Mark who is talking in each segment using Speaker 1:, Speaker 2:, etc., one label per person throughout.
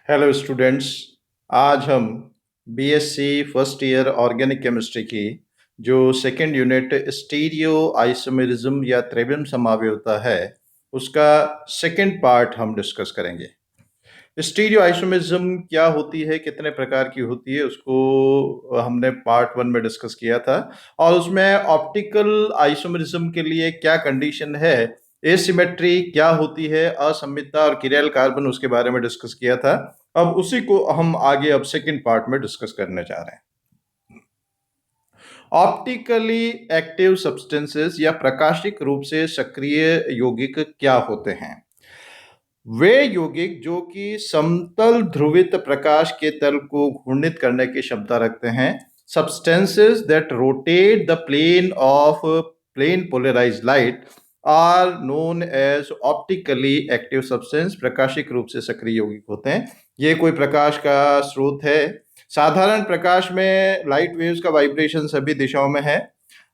Speaker 1: Hello students. आज हम BSc first year organic chemistry की जो सेकेंड यूनिट स्टीरियो आइसोमेरिज्म या त्रिविम समावयवता है उसका सेकेंड पार्ट हम डिस्कस करेंगे। स्टीरियो आइसोमेरिज्म क्या होती है, कितने प्रकार की होती है, उसको हमने पार्ट 1 में डिस्कस किया था और उसमें ऑप्टिकल आइसोमेरिज्म के लिए क्या कंडीशन है, एसिमेट्री क्या होती है, असममितता और किरैल कार्बन, उसके बारे में डिस्कस किया था। अब उसी को हम आगे अब सेकंड पार्ट में डिस्कस करने जा रहे हैं। ऑप्टिकली एक्टिव सब्सटेंसेस या प्रकाशिक रूप से सक्रिय यौगिक क्या होते हैं? वे यौगिक जो कि समतल ध्रुवित प्रकाश के तल को घूर्णित करने की क्षमता रखते हैं। Substances that rotate the plane of plane polarised light are known as optically active substance. प्रकाशिक रूप से सक्रिय यौगिक होते हैं। ये कोई प्रकाश का स्रोत है। साधारण प्रकाश में लाइट वेव्स का वाइब्रेशन सभी दिशाओं में है।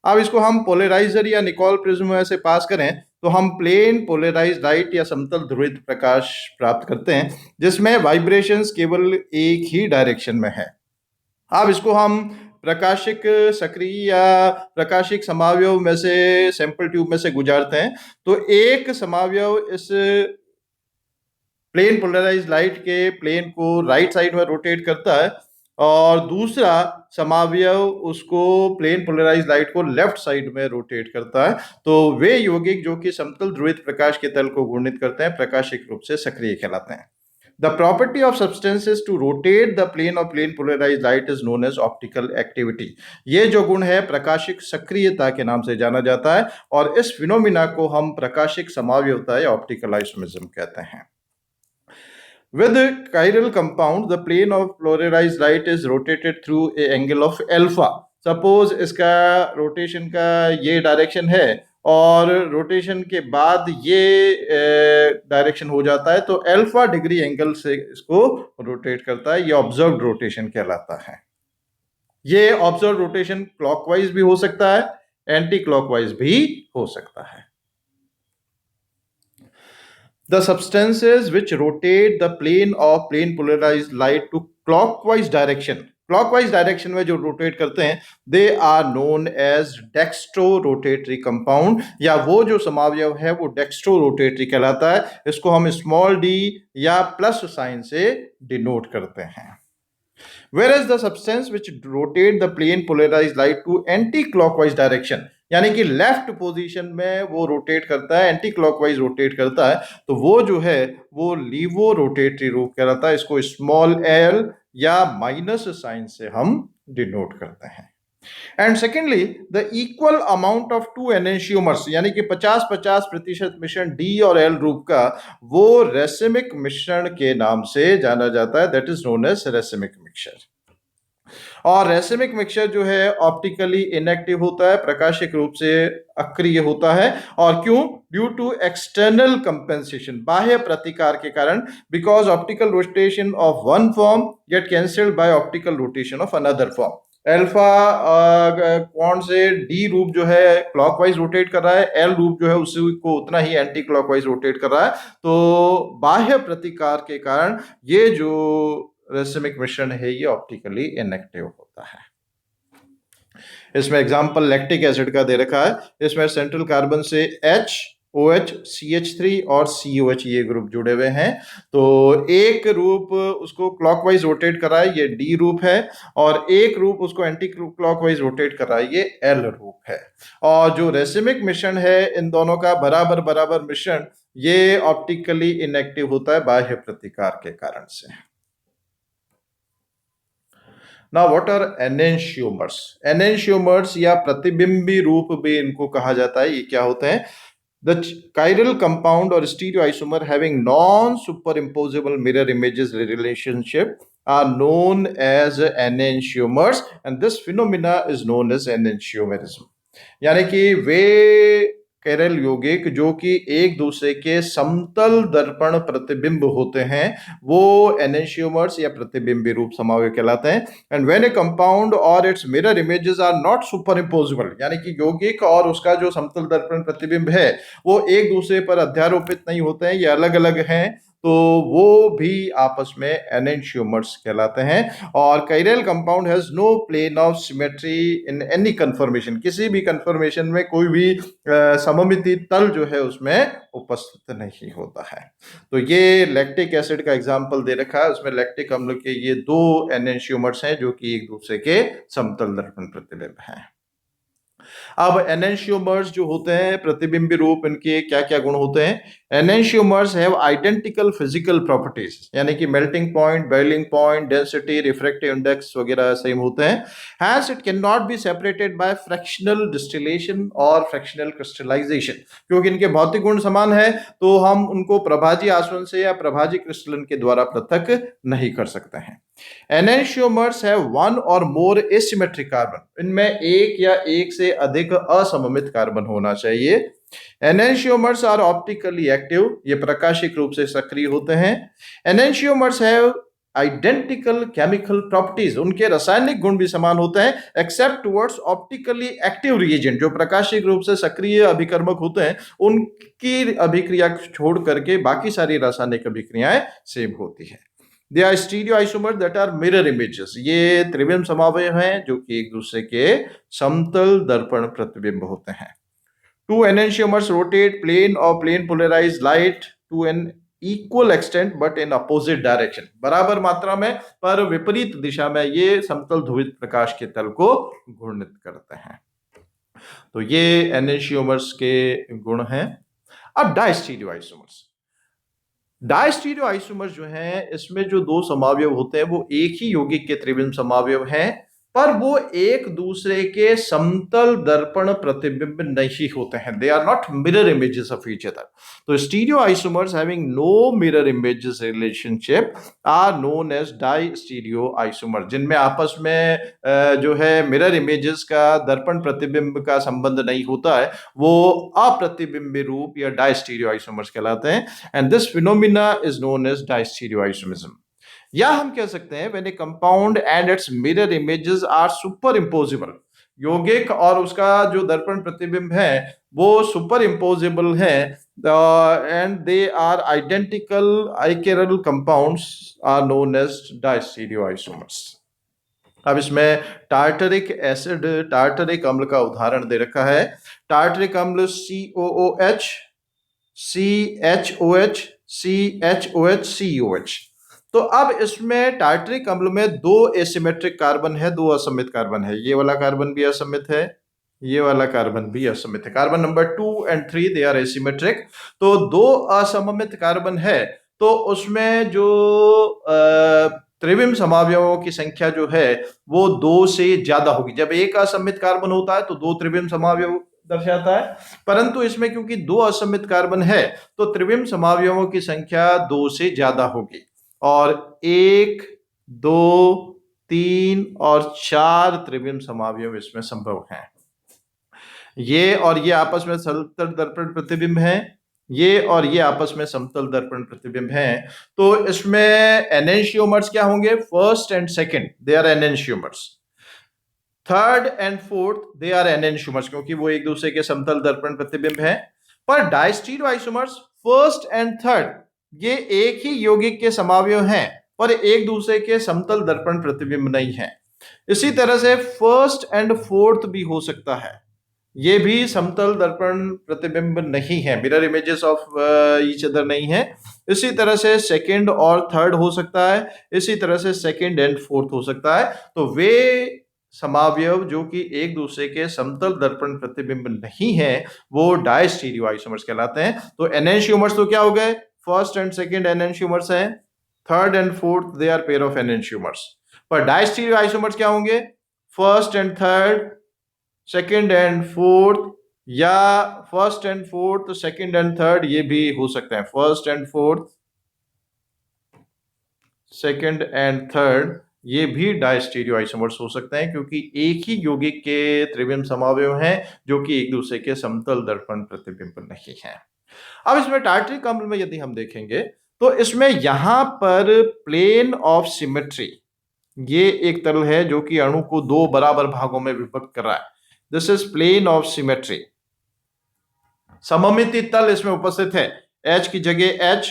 Speaker 1: अब इसको हम पोलराइजर या निकोल प्रिज्म में से पास करें तो हम प्लेन पोलराइज्ड लाइट या समतल ध्रुवित प्रकाश प्राप्त करते हैं जिसमें वाइब्रेशंस केवल एक ही डायरेक्शन में है। अब इसको हम प्रकाशिक सक्रिय या प्रकाशिक समावयव में से सैंपल ट्यूब में से गुजारते हैं तो एक समावयव इस प्लेन पोलराइज्ड लाइट के प्लेन को राइट साइड में रोटेट करता है और दूसरा समावयव उसको प्लेन पोलराइज्ड लाइट को लेफ्ट साइड में रोटेट करता है। तो वे यौगिक जो कि समतल ध्रुवित प्रकाश के तल को घूर्णित करते हैं प्रकाशिक रूप से सक्रिय कहलाते हैं। The property of substances to rotate the plane of plane polarized light is known as optical activity। ये जो गुण है प्रकाशिक सक्रियता के नाम से जाना जाता है और इस फिनोमिना को हम प्रकाशिक समावयवता या ऑप्टिकल आइसोमेरिज्म कहते हैं। With chiral compound, the plane of polarized light is rotated through a angle of alpha। Suppose इसका रोटेशन का ये डायरेक्शन है और रोटेशन के बाद ये डायरेक्शन हो जाता है तो अल्फा डिग्री एंगल से इसको रोटेट करता है। ये ऑब्जर्व्ड रोटेशन कहलाता है। ये ऑब्जर्व्ड रोटेशन क्लॉकवाइज भी हो सकता है, एंटी क्लॉकवाइज भी हो सकता है। The substances which rotate the plane of plane polarized light to clockwise direction, clockwise direction में जो रोटेट करते हैं they are known as dextro-rotatory compound, या वो जो समावयव है वो dextro-rotatory कहलाता है। इसको हम स्मॉल d या प्लस साइन से डिनोट करते हैं। Whereas the substance which rotate the plane polarized light to anti-clockwise direction, यानी कि लेफ्ट पोजीशन में वो रोटेट करता है, एंटी क्लॉकवाइज रोटेट करता है, तो वो जो है वो लीवो रोटेटरी रूप कहलाता है। इसको स्मॉल एल या माइनस साइन से हम डिनोट करते हैं। And secondly the equal amount of two enantiomers, यानी कि 50-50% मिश्रण डी और एल रूप का, वो रेसिमिक मिश्रण के नाम से जाना जाता है। That is known as racemic mixture. और रेसिमिक मिक्सचर जो है ऑप्टिकली इनएक्टिव होता है, प्रकाशिक रूप से अक्रिय होता है। और क्यों? ड्यू टू एक्सटर्नल कंपेंसेशन, बाह्य प्रतिकार के कारण। Because optical rotation of one form get cancelled by optical rotation of another form. Alpha quant से डी रूप जो है क्लॉकवाइज रोटेट कर रहा है, एल रूप जो है उसी को उतना ही एंटी क्लॉकवाइज रोटेट कर रहा है। तो बाह्य प्रतिकार के कारण ये जो रेसिमिक मिश्रण है ये ऑप्टिकली इनएक्टिव होता है। इसमें एग्जांपल लैक्टिक एसिड का दे रखा है। इसमें सेंट्रल कार्बन से OH, CH3 और COH ये ग्रुप जुड़े हुए हैं। तो एक रूप उसको क्लॉकवाइज रोटेट कर रहा है, ये D रूप है, और एक रूप उसको एंटी क्लॉकवाइज रोटेट कर रहा है, ये L रूप है। और जो रेसिमिक मिश्रण है इन दोनों का बराबर बराबर मिश्रण, ये ऑप्टिकली इनएक्टिव होता है बाह्य प्रतिकार के कारण से। Now what are enantiomers? Enantiomers या प्रतिबिंबी रूप भी इनको कहा जाता है। ये क्या होते हैं? The chiral compound or stereoisomer having non-superimposable mirror images relationship are known as enantiomers, and this phenomena is known as enantiomerism। यानी कि वे कैरल यौगिक जो कि एक दूसरे के समतल दर्पण प्रतिबिंब होते हैं वो एनेंशियोमर्स या प्रतिबिंबी रूप समावयव कहलाते हैं। एंड व्हेन ए कंपाउंड और its mirror images are not superimposable, यानी कि यौगिक और उसका जो समतल दर्पण प्रतिबिंब है वो एक दूसरे पर अध्यारोपित नहीं होते हैं, ये अलग अलग हैं। तो वो भी आपस में एनेंशियोमर्स कहलाते हैं। और chiral compound has no plane of symmetry in any conformation, किसी भी कन्फर्मेशन में कोई भी सममिति तल जो है उसमें उपस्थित नहीं होता है। तो ये लैक्टिक एसिड का एग्जाम्पल दे रखा है, उसमें लैक्टिक अम्ल के ये दो एनेंशियोमर्स हैं जो कि एक दूसरे के समतल दर्पण प्रतिबिंब हैं। अब एनेंशियोमर्स जो होते हैं प्रतिबिंबी रूप, इनके क्या क्या गुण होते हैं? Enantiomers have identical physical properties, यानी कि melting point, boiling point, density, refractive index वगैरह सेम होते हैं। Hence it can not be separated by fractional distillation और फ्रैक्शनल क्रिस्टलाइजेशन। क्योंकि इनके भौतिक गुण समान है तो हम उनको प्रभाजी आसवन से या प्रभाजी क्रिस्टलन के द्वारा पृथक नहीं कर सकते हैं। एनेंशियोमर्स हैव वन और मोर एसिमेट्रिक कार्बन, इनमें एक या एक से अधिक असममित कार्बन होना चाहिए। एनेंशियोमर्स आर ऑप्टिकली एक्टिव, ये प्रकाशिक रूप से सक्रिय होते हैं। Enantiomers have identical chemical properties, उनके रासायनिक गुण भी समान होते हैं except towards optically active reagent, जो प्रकाशिक रूप से सक्रिय अभिकर्मक होते हैं उनकी अभिक्रिया छोड़ करके बाकी सारी रासायनिक अभिक्रियाएं सेम होती है। They are stereoisomer that are mirror images, ये त्रिविम समावयव हैं जो कि एक दूसरे के समतल दर्पण प्रतिबिंब होते हैं। Two enantiomers rotate plane or plane polarised light to an equal extent but in opposite direction, बराबर मात्रा में पर विपरीत दिशा में ये समतल ध्रुवित प्रकाश के तल को घूर्णित करते हैं। तो ये एनेंशियोमर्स के गुण हैं। अब डायस्टीरियोआइसोमर्स, डायस्टीरियोआइसोमर्स जो हैं इसमें जो दो समावयव होते हैं वो एक ही यौगिक के त्रिविम समावयव हैं, पर वो एक दूसरे के समतल दर्पण प्रतिबिंब नहीं होते हैं। They are not mirror images of each other. तो stereoisomers having no mirror images relationship are known as diastereoisomer, जिनमें आपस में जो है मिरर इमेजेस का दर्पण प्रतिबिंब का संबंध नहीं होता है, वो अप्रतिबिंबी रूप या डायस्टीरियोआइसोमर्स कहलाते हैं। And this phenomena is known as diastereoisomerism. या हम कह सकते हैं when a compound and its mirror images are super impossible, यौगिक और उसका जो दर्पण प्रतिबिंब है वो सुपर इम्पोजिबल है, and they are identical achiral compounds are known as diastereoisomers. अब इसमें टार्टरिक एसिड, टार्टरिक अम्ल का उदाहरण दे रखा है। टार्टरिक अम्ल COOH, CHOH, CHOH, COH। तो अब इसमें टार्टरिक अम्ल में दो एसिमेट्रिक कार्बन है, दो असमित कार्बन है। ये वाला कार्बन भी असमित है, ये वाला कार्बन भी असमित है। कार्बन नंबर 2 और 3 दे आर एसिमेट्रिक। तो दो असममित कार्बन है तो उसमें जो त्रिविम समावयवों की संख्या जो है वो दो से ज्यादा होगी। जब एक असमित कार्बन होता है तो दो त्रिविम समावयव दर्शाता है, परंतु इसमें क्योंकि दो असमित कार्बन है तो त्रिविम समावयवों की संख्या दो से ज्यादा होगी। और 1, 2, 3 और 4 त्रिविम समावयव इसमें संभव हैं। ये और ये आपस में समतल दर्पण प्रतिबिंब हैं, ये और ये आपस में समतल दर्पण प्रतिबिंब हैं। तो इसमें एनेंशियोमर्स क्या होंगे? First and second they are enantiomers, third and fourth they are enantiomers, क्योंकि वो एक दूसरे के समतल दर्पण प्रतिबिंब हैं। पर डायस्टीरियोआइसोमर्स फर्स्ट एंड थर्ड ये एक ही यौगिक के समावयव हैं पर एक दूसरे के समतल दर्पण प्रतिबिंब नहीं है। इसी तरह से फर्स्ट एंड फोर्थ भी हो सकता है, ये भी समतल दर्पण प्रतिबिंब नहीं है, mirror images of each other नहीं है। इसी तरह से सेकंड और थर्ड हो सकता है, इसी तरह से सेकंड एंड फोर्थ हो सकता है। तो वे समावयव जो कि एक दूसरे के समतल दर्पण प्रतिबिंब नहीं है वो डायस्टीरियोआइसोमर्स कहलाते हैं। तो एनेंशियोमर्स तो क्या हो गए? फर्स्ट एंड सेकंड एनेंशियोमर्स हैं, third and fourth they are pair of enantiomers. पर डायस्टीरियोआइसोमर्स क्या होंगे? First and third, second and fourth, या first and fourth, second and third, ये भी हो सकते हैं। First and fourth, second and third, ये भी डायस्टीरियोआइसोमर्स हो सकते हैं क्योंकि एक ही यौगिक के त्रिविम समावयव हैं जो कि एक दूसरे के समतल दर्पण प्रतिबिंब नहीं है। अब इसमें टार्टरिक अम्ल में यदि हम देखेंगे तो इसमें यहां पर प्लेन ऑफ सिमेट्री, ये एक तल है जो कि अणु को दो बराबर भागों में विभक्त कर रहा है। This is plane of symmetry, सममिति तल इसमें उपस्थित है। H की जगह H,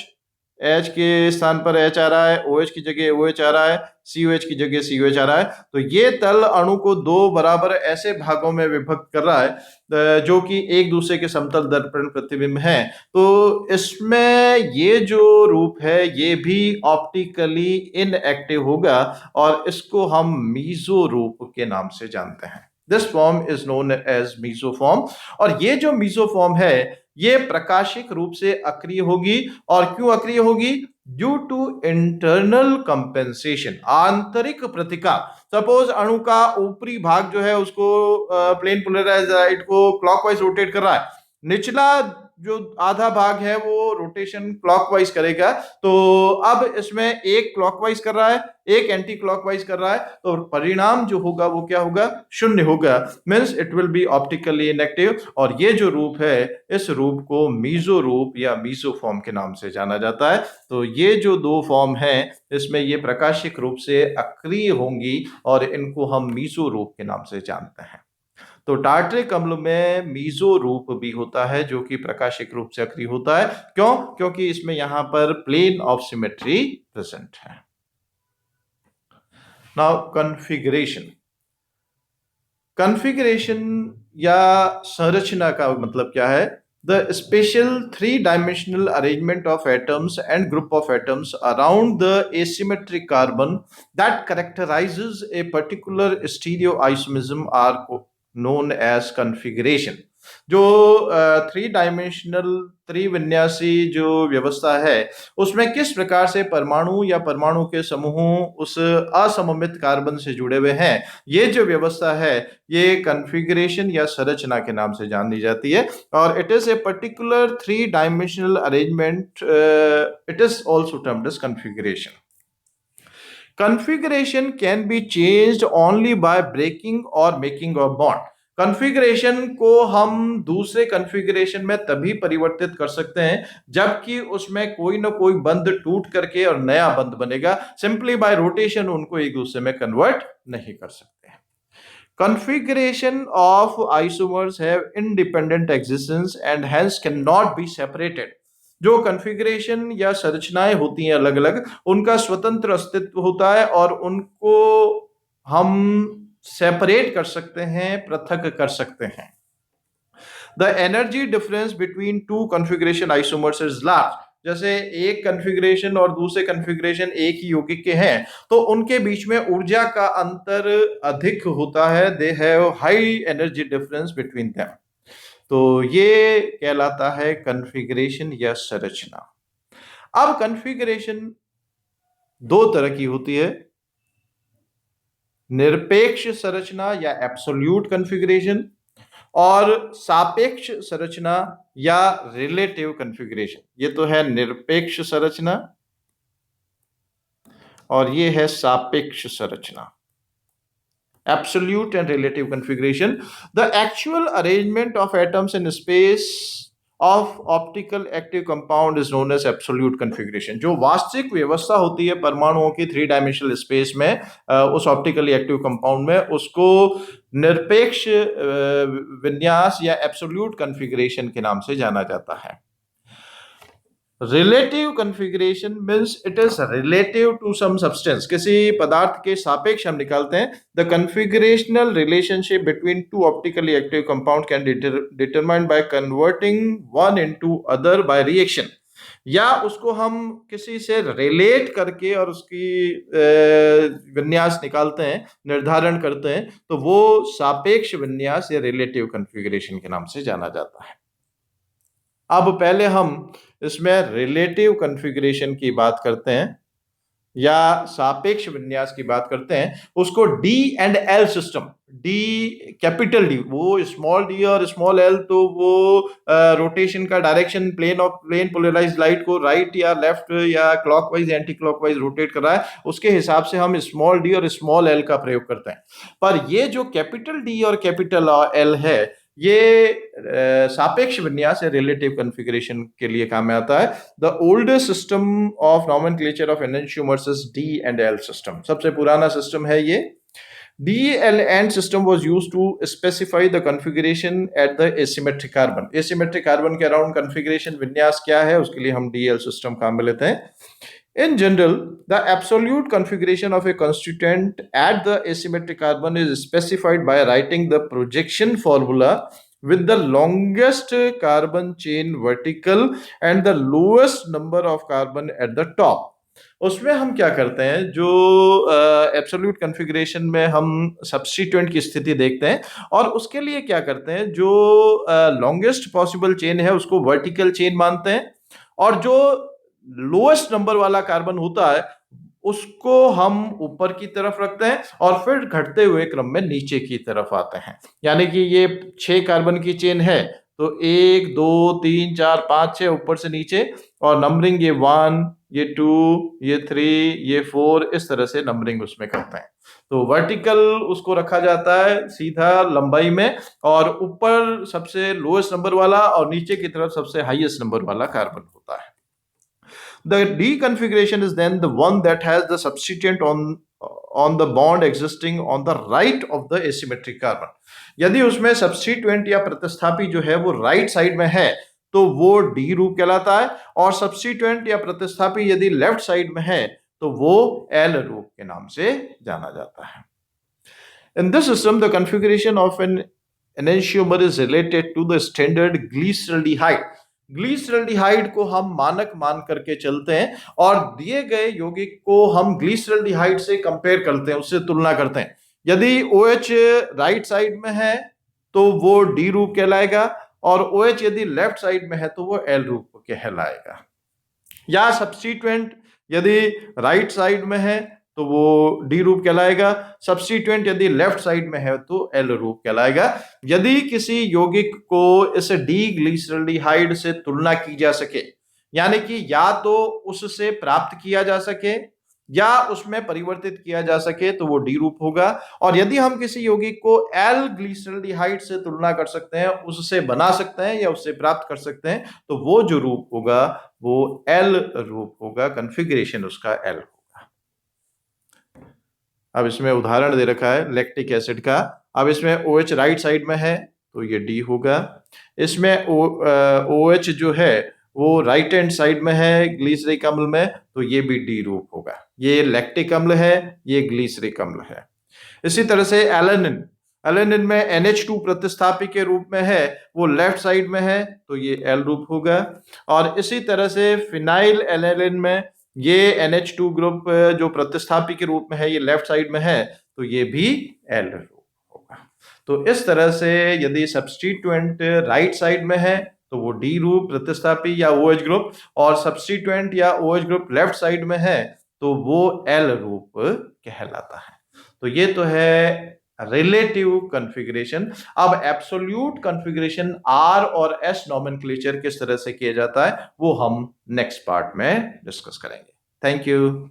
Speaker 1: H के स्थान पर H आ रहा है, OH की जगह OH आ रहा है, COH की जगह COH आ रहा है। तो ये तल अणु को दो बराबर ऐसे भागों में विभक्त कर रहा है जो कि एक दूसरे के समतल दर्पण प्रतिबिंब हैं। तो इसमें ये जो रूप है ये भी ऑप्टिकली इनएक्टिव होगा और इसको हम मीजो रूप के नाम से जानते हैं। This form is known as meso form. और ये जो मीजोफॉर्म है ये प्रकाशिक रूप से अक्रिय होगी। और क्यों अक्रिय होगी? ड्यू टू इंटरनल कंपेंसेशन, आंतरिक प्रतिकार। सपोज अणु का ऊपरी भाग जो है उसको प्लेन पोलराइज्ड लाइट को क्लॉकवाइज रोटेट कर रहा है, निचला जो आधा भाग है वो रोटेशन क्लॉकवाइज करेगा। तो अब इसमें एक क्लॉकवाइज कर रहा है, एक एंटी क्लॉकवाइज कर रहा है, तो परिणाम जो होगा वो क्या होगा? शून्य होगा। Means it will be optically inactive. और ये जो रूप है इस रूप को मीजो रूप या मीजोफॉर्म के नाम से जाना जाता है। तो ये जो दो फॉर्म हैं इसमें ये प्रकाशिक रूप से अक्रिय होंगी और इनको हम मीजो रूप के नाम से जानते हैं। तो टार्टरिक अम्ल में मीजो रूप भी होता है जो कि प्रकाशिक रूप से अक्रिय होता है। क्यों? क्योंकि इसमें यहां पर प्लेन ऑफ सिमेट्री प्रेजेंट है। Now configuration. कॉन्फ़िगरेशन या संरचना का मतलब क्या है? The special three-dimensional arrangement of atoms and group of atoms around the asymmetric carbon that characterizes a particular stereoisomerism are known as configuration. जो थ्री डायमेंशनल त्रिविन्यासी जो व्यवस्था है उसमें किस प्रकार से परमाणु या परमाणु के समूह उस असममित कार्बन से जुड़े हुए हैं, ये जो व्यवस्था है ये कॉन्फ़िगरेशन या संरचना के नाम से जानी जाती है। और it is a particular three dimensional arrangement, it is also termed as configuration. Configuration can be changed only by breaking or making of bond. Configuration को हम दूसरे कॉन्फ़िगरेशन में तभी परिवर्तित कर सकते हैं जबकि उसमें कोई ना कोई बंध टूट करके और नया बंध बनेगा। सिंपली बाय रोटेशन उनको एक दूसरे में कन्वर्ट नहीं कर सकते। Configuration of isomers have independent existence and hence cannot be separated. जो कॉन्फ़िगरेशन या संरचनाएं होती हैं अलग अलग, उनका स्वतंत्र अस्तित्व होता है और उनको हम सेपरेट कर सकते हैं, पृथक कर सकते हैं। The energy difference between two configuration isomers is large. जैसे एक कॉन्फ़िगरेशन और दूसरे कॉन्फ़िगरेशन एक ही यौगिक के हैं तो उनके बीच में ऊर्जा का अंतर अधिक होता है। They have high energy difference between them. तो ये कहलाता है कॉन्फ़िगरेशन या संरचना। अब कॉन्फ़िगरेशन दो तरह की होती है, निरपेक्ष संरचना या एब्सोल्यूट कॉन्फ़िगरेशन और सापेक्ष संरचना या रिलेटिव कॉन्फ़िगरेशन। ये तो है निरपेक्ष संरचना और ये है सापेक्ष संरचना। Absolute and relative configuration. The actual arrangement of atoms in space of optical active compound is known as absolute configuration. जो वास्तविक व्यवस्था होती है परमाणुओं की थ्री डायमेंशनल स्पेस में उस ऑप्टिकली एक्टिव कंपाउंड में, उसको निरपेक्ष विन्यास या एब्सोल्यूट कॉन्फ़िगरेशन के नाम से जाना जाता है। Relative configuration means it is relative to some substance. किसी पदार्थ के सापेक्ष हम निकालते हैं। The configurational relationship between two optically active compound can determined by converting one into other by reaction, या उसको हम किसी से रिलेट करके और उसकी विन्यास निकालते हैं, निर्धारण करते हैं, तो वो सापेक्ष विन्यास या रिलेटिव कॉन्फ़िगरेशन के नाम से जाना जाता है। अब पहले हम इसमें रिलेटिव कॉन्फ़िगरेशन की बात करते हैं या सापेक्ष विन्यास की बात करते हैं। उसको D and L system, D capital D, वो स्मॉल डी और स्मॉल एल, तो वो रोटेशन का डायरेक्शन प्लेन पोलराइज्ड लाइट को राइट या लेफ्ट या क्लॉकवाइज एंटी क्लॉकवाइज रोटेट कर रहा है, उसके हिसाब से हम स्मॉल डी और स्मॉल एल का प्रयोग करते हैं। पर ये जो कैपिटल डी और कैपिटल एल है ये सापेक्ष विन्यास या रिलेटिव कॉन्फ़िगरेशन के लिए काम में आता है। The oldest system of nomenclature of enantiomers is D and L system. सबसे पुराना सिस्टम है ये DEL and system was used to specify the configuration at the asymmetric carbon. Asymmetric carbon के अराउंड configuration विन्यास क्या है, उसके लिए हम DEL system काम में लेते हैं. In general, the absolute configuration of a constituent at the asymmetric carbon is specified by writing the projection formula with the longest carbon chain vertical and the lowest number of carbon at the top. उसमें हम क्या करते हैं, जो absolute configuration में हम substituent की स्थिति देखते हैं और उसके लिए क्या करते हैं, जो लॉन्गेस्ट पॉसिबल चेन है उसको वर्टिकल चेन मानते हैं और जो लोएस्ट नंबर वाला कार्बन होता है उसको हम ऊपर की तरफ रखते हैं और फिर घटते हुए क्रम में नीचे की तरफ आते हैं. यानी कि ये 6 कार्बन की चेन है तो 1 2 3 4 5 6 ऊपर से नीचे और नंबरिंग ये 1 ये 2 ये 3 ये 4 इस तरह से नंबरिंग उसमें करते हैं. तो वर्टिकल उसको रखा जाता है सीधा लंबाई में और ऊपर सबसे लोएस्ट नंबर वाला और नीचे की तरफ सबसे हाईएस्ट नंबर वाला कार्बन होता है. The D configuration is then the one that has the substituent on the bond existing on the right of the asymmetric carbon. यदि उसमें सब्स्टिट्यूएंट या प्रतिस्थापी जो है वो राइट साइड में है तो वो डी रूप कहलाता है और सब्स्टिट्यूएंट या प्रतिस्थापी यदि लेफ्ट साइड में है तो वो एल रूप के नाम से जाना जाता है. In this system, the configuration of an enantiomer is related to the standard glyceraldehyde. Glyceraldehyde को हम मानक मान करके चलते हैं और दिए गए यौगिक को हम ग्लिसरल्डिहाइड से कंपेयर करते हैं, उससे तुलना करते हैं. यदि OH राइट साइड में है तो वो डी रूप कहलाएगा और OH यदि लेफ्ट साइड में है तो वो एल रूप कहलाएगा. या सब्स्टिट्यूएंट यदि राइट साइड में है तो वो डी रूप कहलाएगा, सब्स्टिट्यूएंट यदि लेफ्ट साइड में है तो एल रूप कहलाएगा. यदि किसी यौगिक को इस डी ग्लिसरल्डिहाइड से तुलना की जा सके, यानी कि या तो उससे प्राप्त किया जा सके या उसमें परिवर्तित किया जा सके तो वो डी रूप होगा. और यदि हम किसी यौगिक को एल ग्लिसरल्डिहाइड से तुलना कर सकते हैं, उससे बना सकते हैं या उससे प्राप्त कर सकते हैं तो वो जो रूप होगा वो एल रूप होगा, कॉन्फ़िगरेशन उसका एल होगा. अब इसमें उदाहरण दे रखा है लैक्टिक एसिड का. अब इसमें OH राइट साइड में है तो ये डी होगा. इसमें OH जो है वो राइट हैंड साइड में है ग्लिसरिक अम्ल में तो ये भी डी रूप होगा. ये लैक्टिक अम्ल है, ये ग्लिसरिक अम्ल है. इसी तरह से एलेनिन में NH2 प्रतिस्थापी के रूप में है, वो लेफ्ट साइड में है तो ये एल रूप होगा. और इसी तरह से फिनाइल एलेनिन में ये NH2 ग्रुप जो प्रतिस्थापी के रूप में है ये लेफ्ट साइड में है तो ये भी एल रूप होगा. तो इस तरह से यदि सब्स्टिट्यूएंट राइट साइड में है तो वो डी रूप प्रतिस्थापी या OH ग्रुप और सब्स्टिट्यूएंट या OH ग्रुप लेफ्ट साइड में है तो वो एल रूप कहलाता है. तो ये तो है रिलेटिव कॉन्फ़िगरेशन. अब एब्सोल्यूट कॉन्फ़िगरेशन आर और एस नोमेनक्लेचर किस तरह से किया जाता है वो हम नेक्स्ट पार्ट में डिस्कस करेंगे. Thank you.